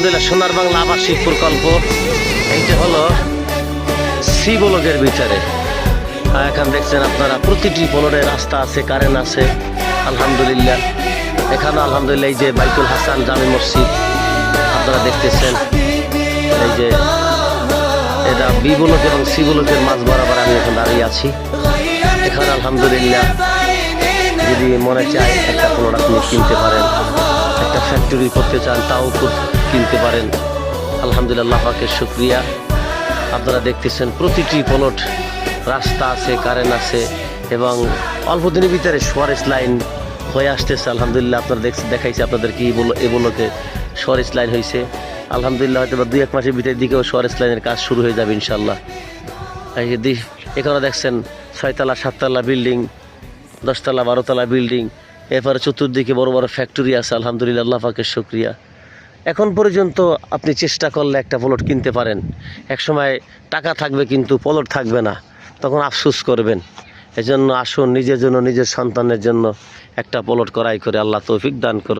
আলহামদুলিল্লাহ সোনার বাংলা আবাসিক প্রকল্প, এইটা হলো সি ব্লকের ভিতরে। এখন দেখছেন আপনারা প্রতিটি ফ্লোরে রাস্তা আছে, কারেন্ট আছে আলহামদুলিল্লাহ। এখানে আলহামদুলিল্লাহ এই যে বাইতুল হাসান জামে মসজিদ আপনারা দেখতেছেন, এই যে এটা বি ব্লক এবং সি ব্লকের মাঝ বরাবর আমি এখন দাঁড়িয়ে আছি। এখানে আলহামদুলিল্লাহ যদি মনে চায় একটা প্লট আপনি কিনতে পারেন, একটা ফ্যাক্টরি করতে চান তাও কিনতে পারেন। আলহামদুলিল্লাহ, আল্লাহ পাকের শুকরিয়া। আপনারা দেখতেছেন প্রতিটি প্লট রাস্তা আছে, কারেন্ট আছে এবং অল্প দিনের ভিতরে সোয়ারেজ লাইন হয়ে আসতেছে আলহামদুলিল্লাহ। আপনারা দেখাইছে আপনাদের কি এ ব্লকে সোয়ারেজ লাইন হয়েছে আলহামদুলিল্লাহ। হয়তো বা 2-1 মাসের ভিতরের দিকেও সোয়ারেজ লাইনের কাজ শুরু হয়ে যাবে ইনশাল্লাহ। এখানে দেখছেন 6তলা 7তলা বিল্ডিং, 10তলা 12তলা বিল্ডিং, এরপরে চতুর্দিকে বড় বড় ফ্যাক্টরি আছে আলহামদুলিল্লাহ, আল্লাহ পাকের শুকরিয়া। এখন পর্যন্ত আপনি চেষ্টা করলে একটা প্লট কিনতে পারেন। একসময় টাকা থাকবে কিন্তু প্লট থাকবে না, তখন আফসোস করবেন। এজন্য আসুন, নিজের জন্য নিজের সন্তানের জন্য একটা প্লট ক্রয় করে আল্লাহ তৌফিক দান করুন।